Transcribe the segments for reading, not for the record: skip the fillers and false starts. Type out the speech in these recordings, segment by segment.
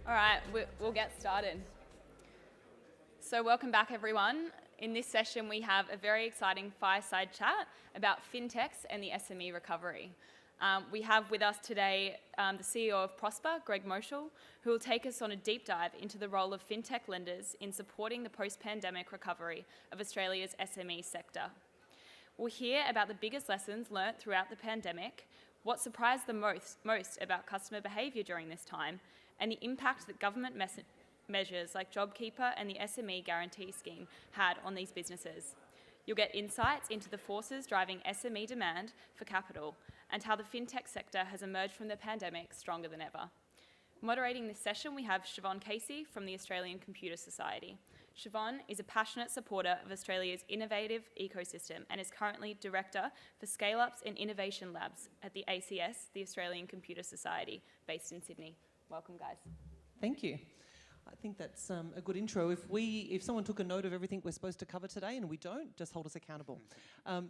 All right, we'll get started. So welcome back, everyone. In this session, we have a very exciting fireside chat about fintechs and the SME recovery. We have with us today the CEO of Prospa, Greg Moshal, who will take us on a deep dive into the role of fintech lenders in supporting the post-pandemic recovery of Australia's SME sector. We'll hear about the biggest lessons learnt throughout the pandemic, what surprised the most about customer behaviour during this time, and the impact that government measures like JobKeeper and the SME Guarantee Scheme had on these businesses. You'll get insights into the forces driving SME demand for capital and how the fintech sector has emerged from the pandemic stronger than ever. Moderating this session, we have Siobhan Casey from the Australian Computer Society. Siobhan is a passionate supporter of Australia's innovative ecosystem and is currently Director for Scale-Ups and Innovation Labs at the ACS, the Australian Computer Society, based in Sydney. Welcome, guys. Thank you. I think that's a good intro. If someone took a note of everything we're supposed to cover today and we don't, just hold us accountable.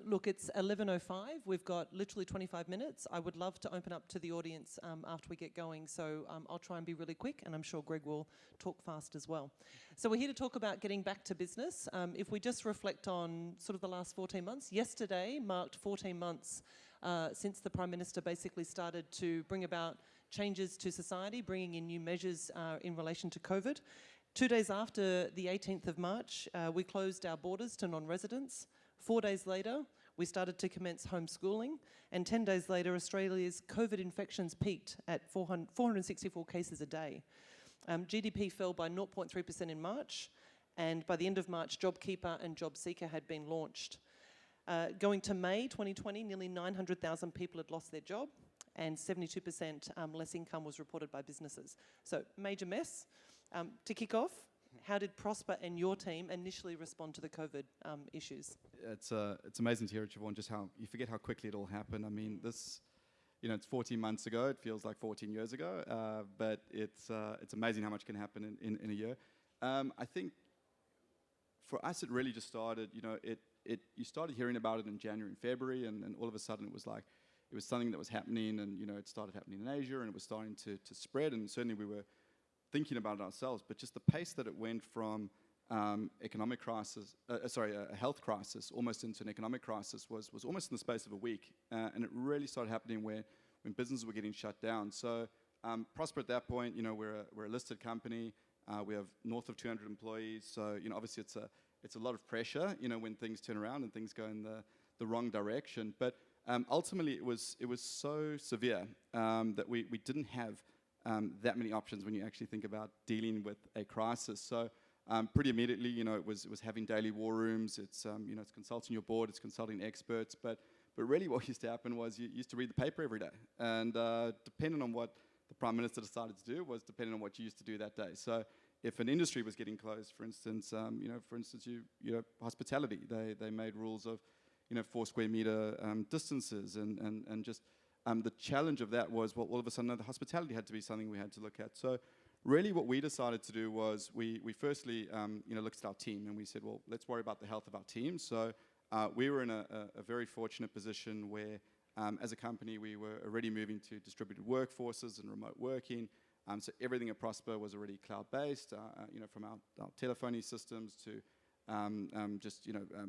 Look, it's 11:05. We've got literally 25 minutes. I would love to open up to the audience after we get going, so I'll try and be really quick, and I'm sure Greg will talk fast as well. So we're here to talk about getting back to business. If we just reflect on sort of the last 14 months, yesterday marked 14 months since the Prime Minister basically started to bring about changes to society, bringing in new measures in relation to COVID. 2 days after the 18th of March, we closed our borders to non-residents. 4 days later, we started to commence homeschooling. And 10 days later, Australia's COVID infections peaked at 464 cases a day. GDP fell by 0.3% in March. And by the end of March, JobKeeper and JobSeeker had been launched. Going to May 2020, nearly 900,000 people had lost their job, and 72% less income was reported by businesses. So, major mess. To kick off, how did Prospa and your team initially respond to the COVID issues? It's amazing to hear, Siobhan, just how you forget how quickly it all happened. I mean, it's 14 months ago. It feels like 14 years ago, but it's amazing how much can happen in a year. I think for us, it really just started. You started hearing about it in January and February, and all of a sudden it was like, it was something that was happening, and it started happening in Asia, and it was starting to spread, and certainly we were thinking about it ourselves. But just the pace that it went from economic crisis, a health crisis, almost into an economic crisis was almost in the space of a week, and it really started happening when businesses were getting shut down. So Prospa at that point, we're a listed company. We have north of 200 employees. So obviously it's a lot of pressure, when things turn around and things go in the wrong direction. But ultimately, it was so severe that we didn't have that many options when you actually think about dealing with a crisis. So pretty immediately, it was having daily war rooms. It's consulting your board, it's consulting experts. But really, what used to happen was you used to read the paper every day, and depending on what the Prime Minister decided to do was depending on what you used to do that day. So if an industry was getting closed, for instance, hospitality, they made rules of 4 square meter distances, and just the challenge of that was, well, all of a sudden the hospitality had to be something we had to look at. So really what we decided to do was we firstly looked at our team, and we said, well, let's worry about the health of our team. So we were in a very fortunate position where as a company we were already moving to distributed workforces and remote working. So everything at Prospa was already cloud-based, from our telephony systems to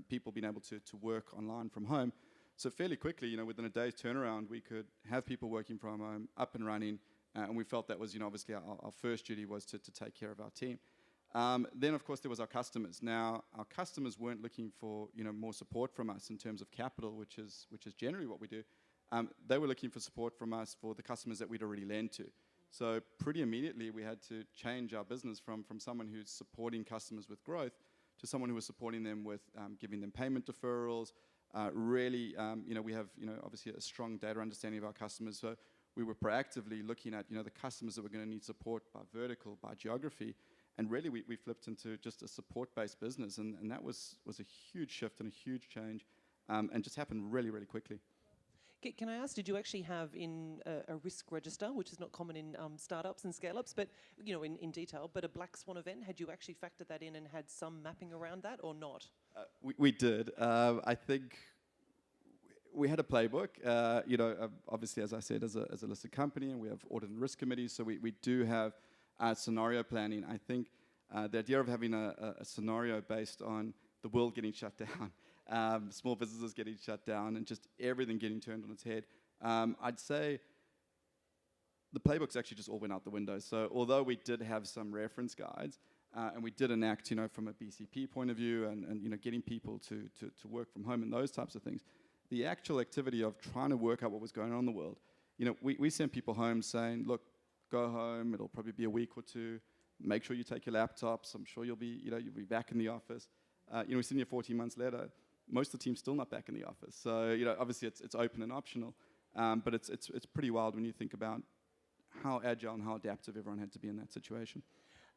people being able to work online from home. So fairly quickly, within a day's turnaround, we could have people working from home, up and running, and we felt that was, obviously our first duty was to take care of our team. Then, of course, there was our customers. Now, our customers weren't looking for, more support from us in terms of capital, which is generally what we do. They were looking for support from us for the customers that we'd already lent to. So pretty immediately, we had to change our business from someone who's supporting customers with growth to someone who was supporting them with giving them payment deferrals. We have, obviously a strong data understanding of our customers. So we were proactively looking at, the customers that were going to need support by vertical, by geography. And really, we flipped into just a support-based business. And that was a huge shift and a huge change, and just happened really, really quickly. Can I ask, did you actually have in a risk register, which is not common in startups and scale-ups, but in detail, but a black swan event, had you actually factored that in and had some mapping around that or not? We did. I think we had a playbook. Obviously, as I said, as a listed company, and we have audit and risk committees, so we do have scenario planning. I think the idea of having a scenario based on the world getting shut down, small businesses getting shut down, and just everything getting turned on its head, I'd say the playbooks actually just all went out the window. So although we did have some reference guides, and we did enact, from a BCP point of view, and getting people to work from home and those types of things, the actual activity of trying to work out what was going on in the world, we sent people home saying, look, go home, it'll probably be a week or two, make sure you take your laptops, I'm sure you'll be back in the office. We're sitting here 14 months later, most of the team's still not back in the office. So, obviously it's open and optional, but it's pretty wild when you think about how agile and how adaptive everyone had to be in that situation.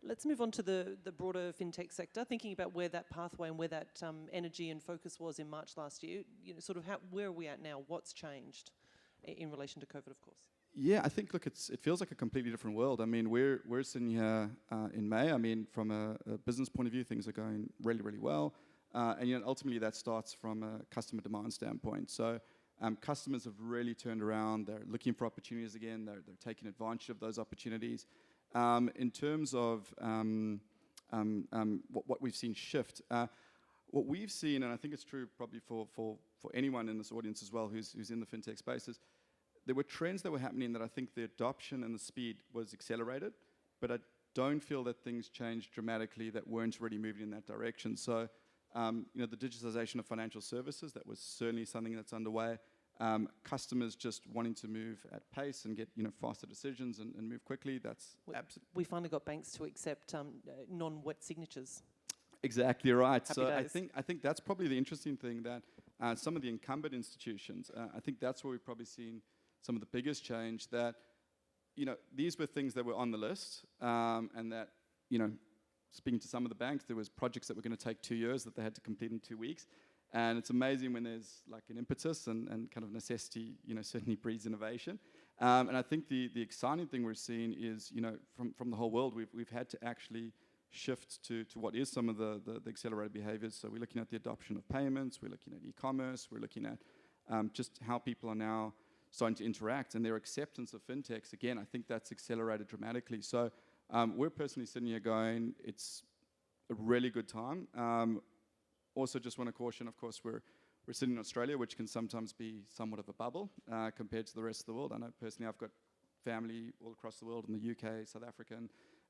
Let's move on to the broader fintech sector, thinking about where that pathway and where that energy and focus was in March last year. Where are we at now? What's changed in relation to COVID, of course? Yeah, I think, look, it feels like a completely different world. I mean, we're sitting here in May. I mean, from a business point of view, things are going really, really well. And ultimately that starts from a customer demand standpoint. So customers have really turned around. They're looking for opportunities again. They're taking advantage of those opportunities. In terms of what we've seen shift, what we've seen, and I think it's true probably for anyone in this audience as well who's in the fintech spaces, there were trends that were happening that I think the adoption and the speed was accelerated, but I don't feel that things changed dramatically that weren't already moving in that direction. So, the digitization of financial services, that was certainly something that's underway. Customers just wanting to move at pace and get faster decisions and move quickly. That's we finally got banks to accept non-wet signatures. Exactly right. Happy So days. I think that's probably the interesting thing, that some of the incumbent institutions, I think that's where we've probably seen some of the biggest change. That these were things that were on the list, and that speaking to some of the banks, there was projects that were going to take 2 years that they had to complete in 2 weeks. And it's amazing when there's like an impetus and kind of necessity, certainly breeds innovation. And I think the exciting thing we're seeing is, from the whole world, we've had to actually shift to what is some of the accelerated behaviors. So we're looking at the adoption of payments, we're looking at e-commerce, we're looking at just how people are now starting to interact, and their acceptance of fintechs. Again, I think that's accelerated dramatically. So we're personally sitting here going, it's a really good time. Also, just want to caution, of course, we're sitting in Australia, which can sometimes be somewhat of a bubble compared to the rest of the world. I know personally I've got family all across the world in the UK, South Africa,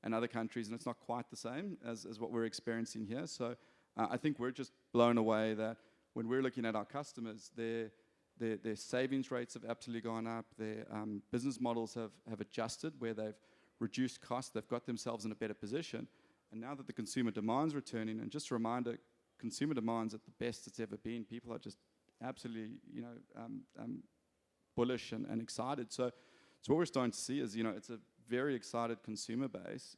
and other countries, and it's not quite the same as what we're experiencing here. So I think we're just blown away that when we're looking at our customers, their savings rates have absolutely gone up, their business models have adjusted where they've reduced costs, they've got themselves in a better position. And now that the consumer demand's returning, and just a reminder, consumer demand's at the best it's ever been. People are just absolutely, bullish and excited. So what we're starting to see is, it's a very excited consumer base.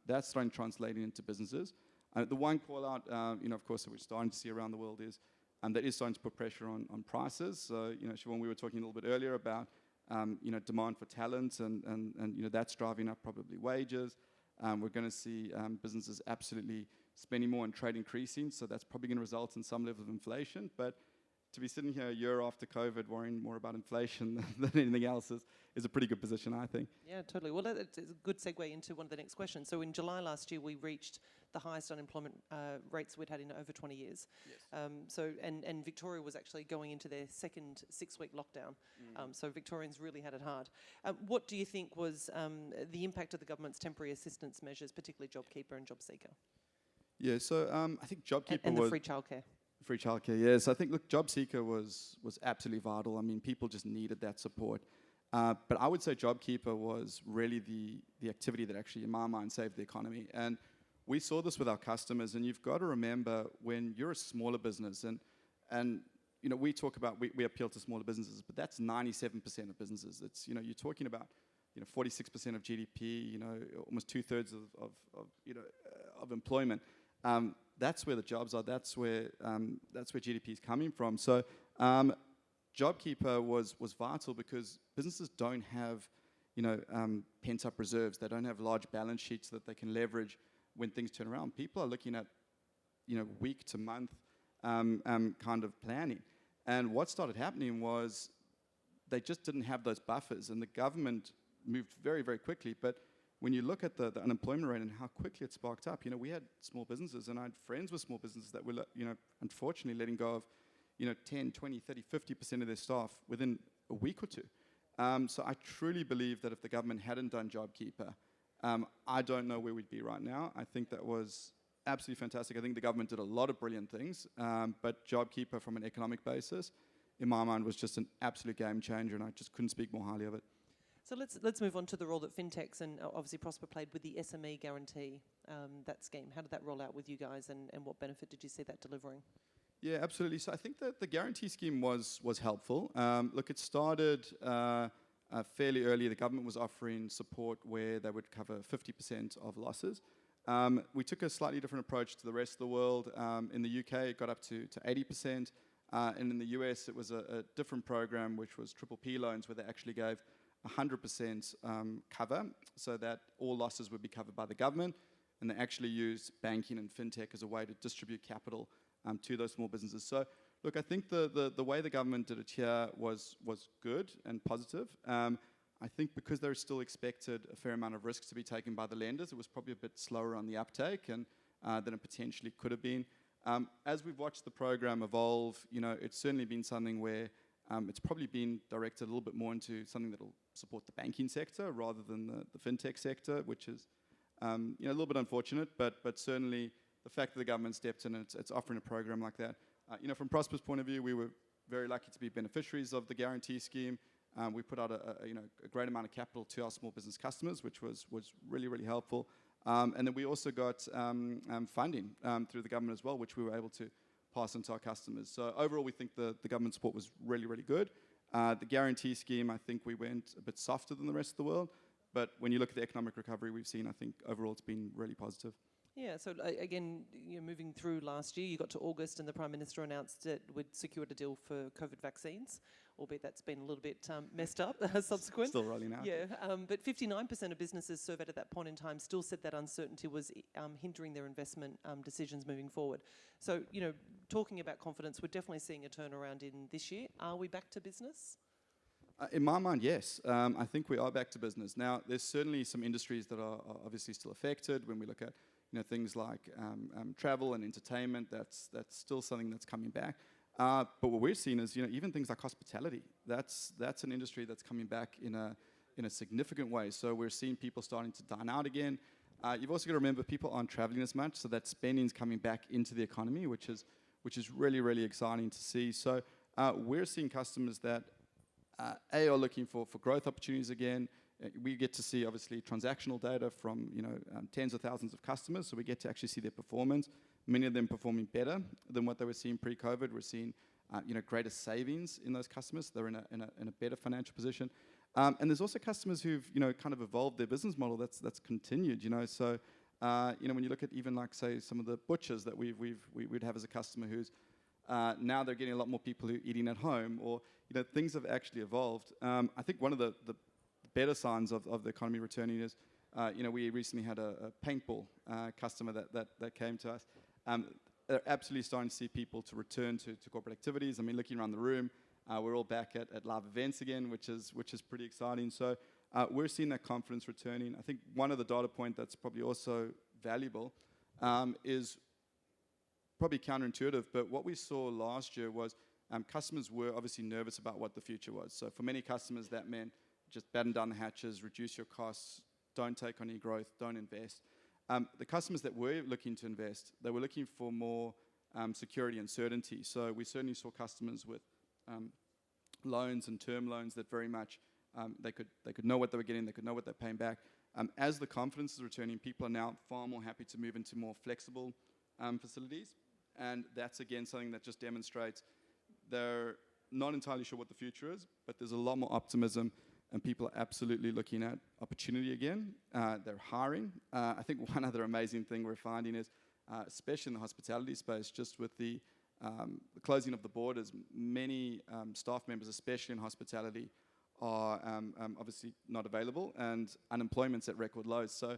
That's starting translating into businesses. The one call out, of course, that we're starting to see around the world is that is starting to put pressure on prices. So, Siobhan, we were talking a little bit earlier about, demand for talent, and that's driving up probably wages. We're going to see businesses absolutely spending more and trade increasing, so that's probably going to result in some level of inflation. But to be sitting here a year after COVID worrying more about inflation than anything else is a pretty good position, I think. Yeah, totally. Well, it's a good segue into one of the next questions. So in July last year, we reached the highest unemployment rates we'd had in over 20 years. Yes. And Victoria was actually going into their second 6-week lockdown. So Victorians really had it hard. What do you think was the impact of the government's temporary assistance measures, particularly JobKeeper and JobSeeker? Yeah, so I think JobKeeper and the free childcare. Free childcare, yes. I think, look, JobSeeker was absolutely vital. I mean, people just needed that support. But I would say JobKeeper was really the activity that actually, in my mind, saved the economy. And we saw this with our customers. And you've got to remember, when you're a smaller business, and we talk about, we appeal to smaller businesses, but that's 97% of businesses. It's, you're talking about, 46% of GDP, almost 2/3 of employment. That's where the jobs are. That's where GDP is coming from. So JobKeeper was vital because businesses don't have pent-up reserves. They don't have large balance sheets that they can leverage when things turn around. People are looking at week to month kind of planning. And what started happening was they just didn't have those buffers, and the government moved very, very quickly. But when you look at the unemployment rate and how quickly it sparked up, we had small businesses, and I had friends with small businesses that were, unfortunately letting go of, 10, 20, 30, 50% of their staff within a week or two. So I truly believe that if the government hadn't done JobKeeper, I don't know where we'd be right now. I think that was absolutely fantastic. I think the government did a lot of brilliant things, but JobKeeper from an economic basis, in my mind, was just an absolute game changer, and I just couldn't speak more highly of it. So let's move on to the role that FinTechs and obviously Prospa played with the SME Guarantee, that scheme. How did that roll out with you guys, and what benefit did you see that delivering? Yeah, absolutely. So I think that the guarantee scheme was helpful. Look, it started fairly early. The government was offering support where they would cover 50% of losses. We took a slightly different approach to the rest of the world. In the UK, it got up to 80%. And in the US, it was a different program, which was triple P loans, where they actually gave 100% cover, so that all losses would be covered by the government. And they actually used banking and FinTech as a way to distribute capital to those small businesses. So, look, I think the way the government did it here was good and positive. I think because they still expected a fair amount of risks to be taken by the lenders, it was probably a bit slower on the uptake and than it potentially could have been. As we've watched the program evolve, it's certainly been something where it's probably been directed a little bit more into something that will support the banking sector rather than the FinTech sector, which is a little bit unfortunate, but certainly the fact that the government stepped in and it's offering a program like that. From Prospa's point of view, we were very lucky to be beneficiaries of the guarantee scheme. We put out a great amount of capital to our small business customers, which was really, really helpful. And then we also got funding through the government as well, which we were able to pass on to our customers. So overall, we think the government support was really, really good. The guarantee scheme, I think we went a bit softer than the rest of the world. But when you look at the economic recovery we've seen, I think overall it's been really positive. Yeah, so again, moving through last year, you got to August and the Prime Minister announced that we'd secured a deal for COVID vaccines, albeit that's been a little bit messed up subsequent. Still rolling out. Yeah, but 59% of businesses surveyed at that point in time still said that uncertainty was hindering their investment decisions moving forward. So, talking about confidence, we're definitely seeing a turnaround in this year. Are we back to business? In my mind, yes. I think we are back to business. Now, there's certainly some industries that are obviously still affected. When we look at things like travel and entertainment, that's still something that's coming back. But what we're seeing is, even things like hospitality, that's an industry that's coming back in a significant way. So we're seeing people starting to dine out again. You've also got to remember people aren't traveling as much, so that spending's coming back into the economy, which is really, really exciting to see. So we're seeing customers that are looking for growth opportunities again. We get to see, obviously, transactional data from tens of thousands of customers, so we get to actually see their performance. Many of them performing better than what they were seeing pre-COVID. We're seeing greater savings in those customers. They're in a better financial position. And there's also customers who've kind of evolved their business model that's continued. So when you look at even like, say, some of the butchers that we'd have as a customer who's now they're getting a lot more people who are eating at home, or things have actually evolved. I think one of the better signs of the economy returning is, we recently had a paintball customer that came to us. They're absolutely starting to see people to return to corporate activities. I mean, looking around the room, we're all back at live events again, which is pretty exciting. So we're seeing that confidence returning. I think one of the data point that's probably also valuable is probably counterintuitive, but what we saw last year was customers were obviously nervous about what the future was. So for many customers, that meant just batten down the hatches, reduce your costs, don't take on any growth, don't invest. The customers that were looking to invest, they were looking for more security and certainty. So we certainly saw customers with loans and term loans that very much they could know what they were getting, they could know what they're paying back. As the confidence is returning, people are now far more happy to move into more flexible facilities. And that's, again, something that just demonstrates they're not entirely sure what the future is, but there's a lot more optimism, and people are absolutely looking at opportunity again. They're hiring. I think one other amazing thing we're finding is, especially in the hospitality space, just with the closing of the borders, many staff members, especially in hospitality, are obviously not available, and unemployment's at record lows. So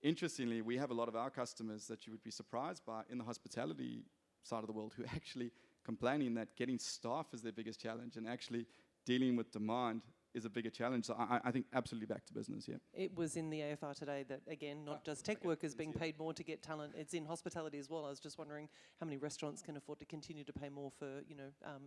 interestingly, we have a lot of our customers that you would be surprised by in the hospitality side of the world who are actually complaining that getting staff is their biggest challenge, and actually dealing with demand is a bigger challenge. So I think absolutely back to business, yeah. It was in the AFR today that, again, not just tech workers being paid more to get talent, it's in hospitality as well. I was just wondering how many restaurants can afford to continue to pay more for,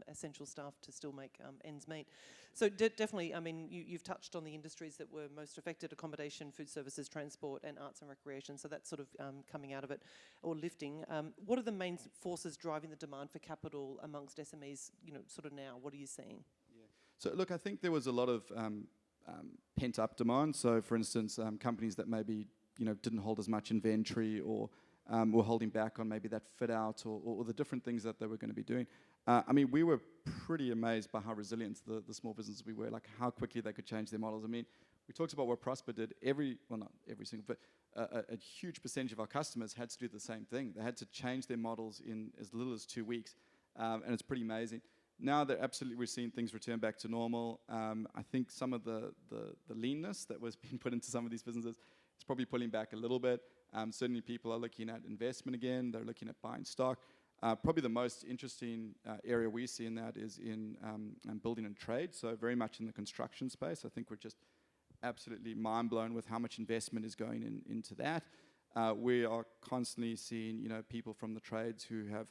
essential staff to still make ends meet. So definitely, I mean, you've touched on the industries that were most affected: accommodation, food services, transport, and arts and recreation. So that's sort of coming out of it, or lifting. What are the main forces driving the demand for capital amongst SMEs, sort of now? What are you seeing? So look, I think there was a lot of pent-up demand. So for instance, companies that maybe didn't hold as much inventory, or were holding back on maybe that fit out, or the different things that they were going to be doing. I mean, we were pretty amazed by how resilient the small businesses we were, like how quickly they could change their models. I mean, we talked about what Prospa did. Not every single, but a huge percentage of our customers had to do the same thing. They had to change their models in as little as 2 weeks, and it's pretty amazing. Now we're seeing things return back to normal. I think some of the leanness that was being put into some of these businesses is probably pulling back a little bit. Certainly people are looking at investment again. They're looking at buying stock. Probably the most interesting area we see in that is in building and trade. So very much in the construction space. I think we're just absolutely mind blown with how much investment is going into that. We are constantly seeing people from the trades who have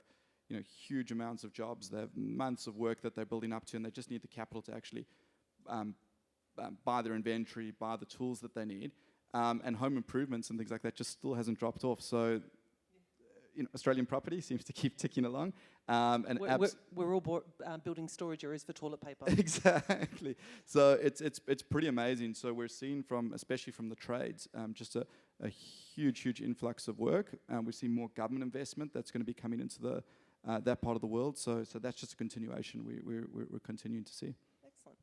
huge amounts of jobs. They have months of work that they're building up to, and they just need the capital to actually buy their inventory, buy the tools that they need. And home improvements and things like that just still hasn't dropped off. So Australian property seems to keep ticking along. And we're all building storage areas for toilet paper. Exactly. So it's pretty amazing. So we're seeing especially from the trades, just a huge influx of work. We're seeing more government investment that's going to be coming into that part of the world. So that's just a continuation we're continuing to see. Excellent.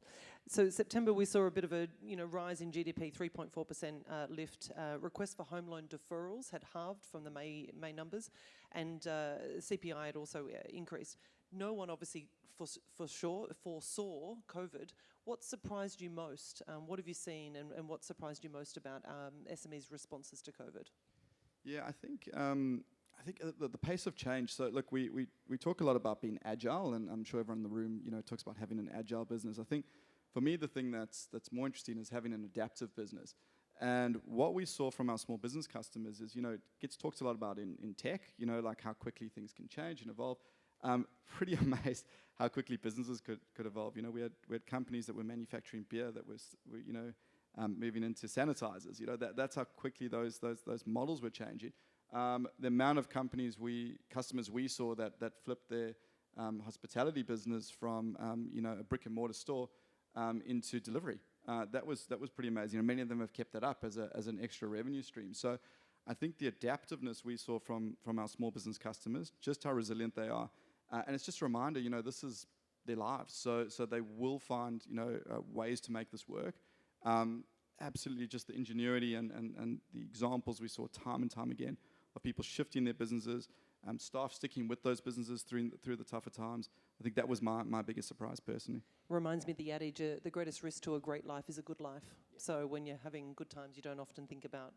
So September we saw a bit of a rise in GDP, 3.4% lift. Requests for home loan deferrals had halved from the May numbers, and CPI had also increased. No one obviously foresaw COVID. What surprised you most? What have you seen, and what surprised you most about SMEs' responses to COVID? Yeah, I think the pace of change. So look, we talk a lot about being agile, and I'm sure everyone in the room talks about having an agile business. I think for me the thing that's more interesting is having an adaptive business. And what we saw from our small business customers is it gets talked a lot about in tech, like how quickly things can change and evolve. Pretty amazed how quickly businesses could evolve. We had companies that were manufacturing beer that was moving into sanitizers. That's how quickly those models were changing. The amount of customers we saw that flipped their hospitality business from a brick and mortar store into delivery. That was pretty amazing, and many of them have kept that up as an extra revenue stream. So I think the adaptiveness we saw from our small business customers, just how resilient they are, and it's just a reminder, this is their lives, so they will find ways to make this work. Absolutely, just the ingenuity and the examples we saw time and time again of people shifting their businesses, staff sticking with those businesses through the tougher times. I think that was my biggest surprise personally. Reminds me of the adage, the greatest risk to a great life is a good life. So when you're having good times, you don't often think about,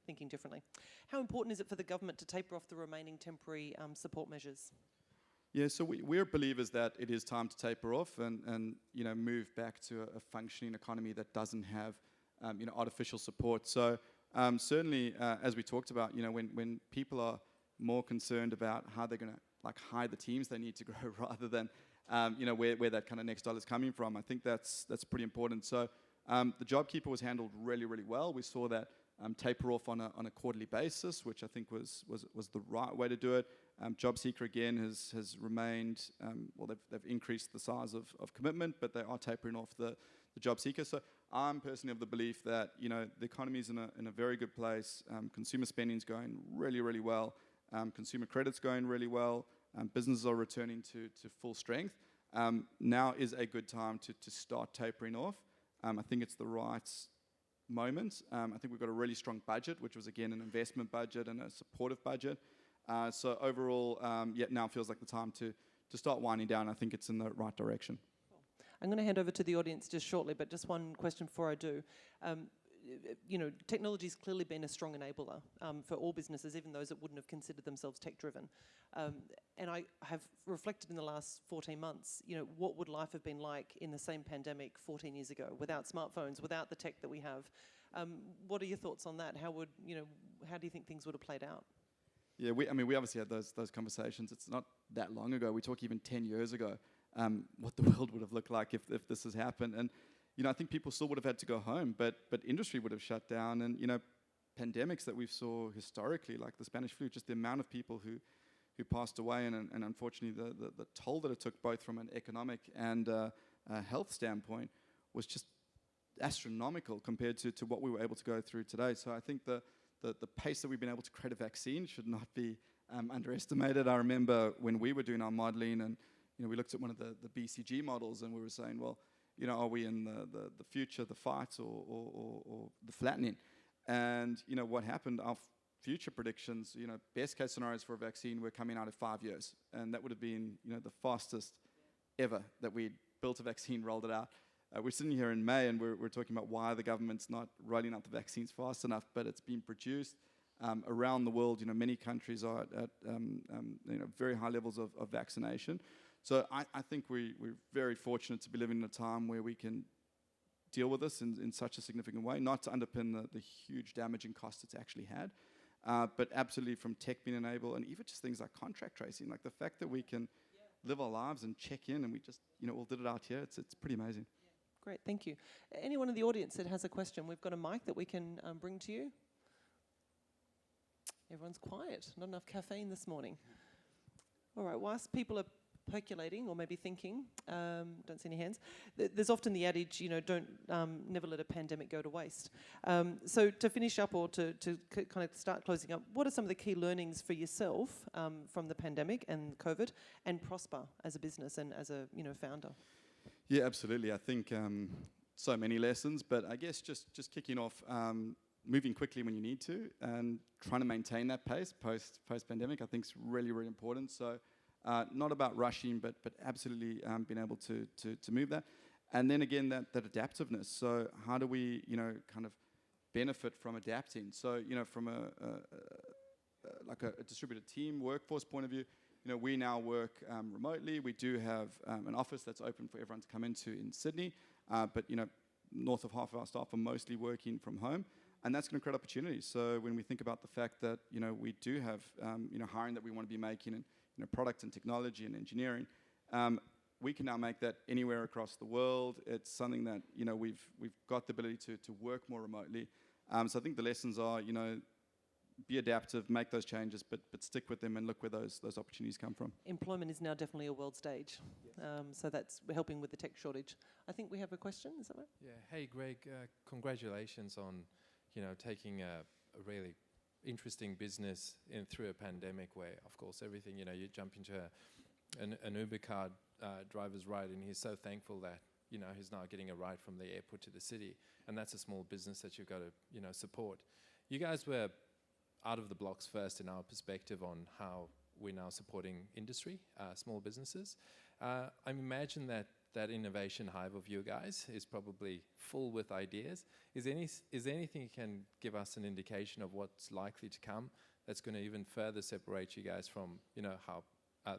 thinking differently. How important is it for the government to taper off the remaining temporary support measures? Yeah, so we're believers that it is time to taper off and move back to a functioning economy that doesn't have artificial support. So certainly, as we talked about, when people are more concerned about how they're going to hire the teams they need to grow rather than where that kind of next dollar is coming from, I think that's pretty important. So the JobKeeper was handled really, really well. We saw that taper off on a quarterly basis, which I think was the right way to do it. JobSeeker again has remained, they've increased the size of commitment, but they are tapering off the JobSeeker. So I'm personally of the belief that the economy is in a very good place. Consumer spending is going really, really well. Consumer credit's going really well. Businesses are returning to full strength. Now is a good time to start tapering off. I think it's the right moment. I think we've got a really strong budget, which was again an investment budget and a supportive budget. So overall, now feels like the time to start winding down. I think it's in the right direction. I'm going to hand over to the audience just shortly, but just one question before I do. technology's clearly been a strong enabler for all businesses, even those that wouldn't have considered themselves tech-driven. And I have reflected in the last 14 months, what would life have been like in the same pandemic 14 years ago, without smartphones, without the tech that we have? What are your thoughts on that? How do you think things would have played out? Yeah, we obviously had those conversations. It's not that long ago. We talk even 10 years ago, what the world would have looked like if this has happened. And I think people still would have had to go home, but industry would have shut down. And pandemics that we saw historically, like the Spanish flu, just the amount of people who passed away, and unfortunately the toll that it took, both from an economic and health standpoint, was just astronomical compared to what we were able to go through today. So I think the pace that we've been able to create a vaccine should not be underestimated. I remember when we were doing our modelling, and we looked at one of the BCG models, and we were saying, well, are we in the future, the fight, or the flattening? And what happened? Our future predictions, best case scenarios for a vaccine were coming out of 5 years, and that would have been the fastest ever that we'd built a vaccine, rolled it out. We're sitting here in May, and we're talking about why the government's not rolling out the vaccines fast enough, but it's been produced around the world. Many countries are at very high levels of vaccination. So I think we're very fortunate to be living in a time where we can deal with this in such a significant way, not to underpin the huge damaging cost it's actually had, but absolutely from tech being enabled, and even just things like contract tracing, like the fact that we can live our lives and check in, and we just all did it out here. It's pretty amazing. Great, thank you. Anyone in the audience that has a question, we've got a mic that we can bring to you. Everyone's quiet, not enough caffeine this morning. All right, whilst people are percolating or maybe thinking, don't see any hands, there's often the adage, never let a pandemic go to waste. So to finish up, or to kind of start closing up, what are some of the key learnings for yourself from the pandemic and COVID, and Prospa as a business and as a founder? Yeah, absolutely. I think so many lessons, but I guess just kicking off, moving quickly when you need to, and trying to maintain that pace post-pandemic, I think is really, really important. So not about rushing, but absolutely being able to move that. And then again, that adaptiveness. So how do we, kind of benefit from adapting? So, from a distributed team workforce point of view, we now work remotely. We do have an office that's open for everyone to come into in Sydney, but north of half of our staff are mostly working from home, and that's going to create opportunities. So when we think about the fact that we do have hiring that we want to be making in product and technology and engineering, we can now make that anywhere across the world. It's something that we've got the ability to work more remotely. So I think the lessons are be adaptive, make those changes, but stick with them and look where those opportunities come from. Employment is now definitely a world stage, so that's helping with the tech shortage. I think we have a question, is that right? Yeah, hey Greg, congratulations on taking a really interesting business through a pandemic where, of course, everything, you jump into an Uber car driver's ride, and he's so thankful that he's now getting a ride from the airport to the city, and that's a small business that you've got to support. You guys were out of the blocks first in our perspective on how we're now supporting industry, small businesses. I imagine that innovation hive of you guys is probably full with ideas. Is there anything you can give us an indication of what's likely to come that's going to even further separate you guys from how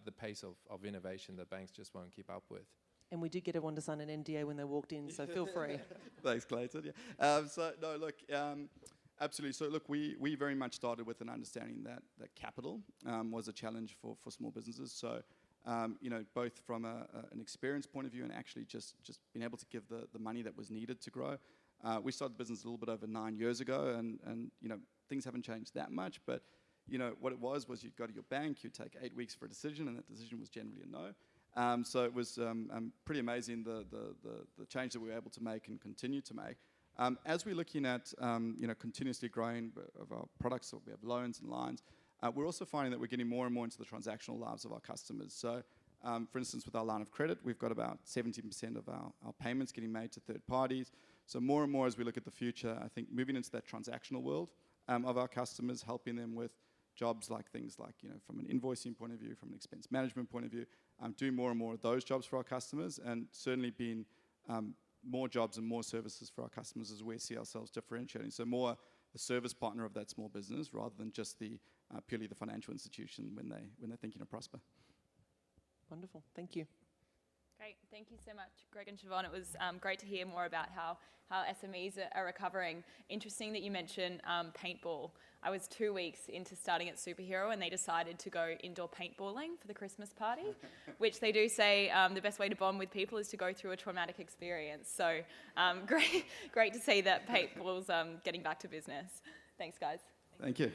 the pace of innovation that banks just won't keep up with? And we did get everyone to sign an NDA when they walked in, so feel free. Thanks, Clayton. Yeah. So no, look. Absolutely. So look, we very much started with an understanding that capital was a challenge for small businesses. So both from an experience point of view, and actually just being able to give the money that was needed to grow. We started the business a little bit over 9 years ago, and things haven't changed that much. But what it was you'd go to your bank, you'd take 8 weeks for a decision, and that decision was generally a no. So it was pretty amazing the change that we were able to make and continue to make. As we're looking at continuously growing of our products, so we have loans and lines, we're also finding that we're getting more and more into the transactional lives of our customers. So, for instance, with our line of credit, we've got about 70% of our payments getting made to third parties. So more and more as we look at the future, I think moving into that transactional world of our customers, helping them with jobs like things like, from an invoicing point of view, from an expense management point of view, doing more and more of those jobs for our customers, and certainly being more jobs and more services for our customers is where we see ourselves differentiating. So more a service partner of that small business rather than just the purely the financial institution when they're thinking of Prospa. Wonderful. Thank you. Great, thank you so much, Greg and Siobhan. It was great to hear more about how SMEs are recovering. Interesting that you mentioned paintball. I was 2 weeks into starting at Superhero and they decided to go indoor paintballing for the Christmas party, which they do say the best way to bond with people is to go through a traumatic experience. So great to see that paintball's getting back to business. Thanks, guys. Thank you.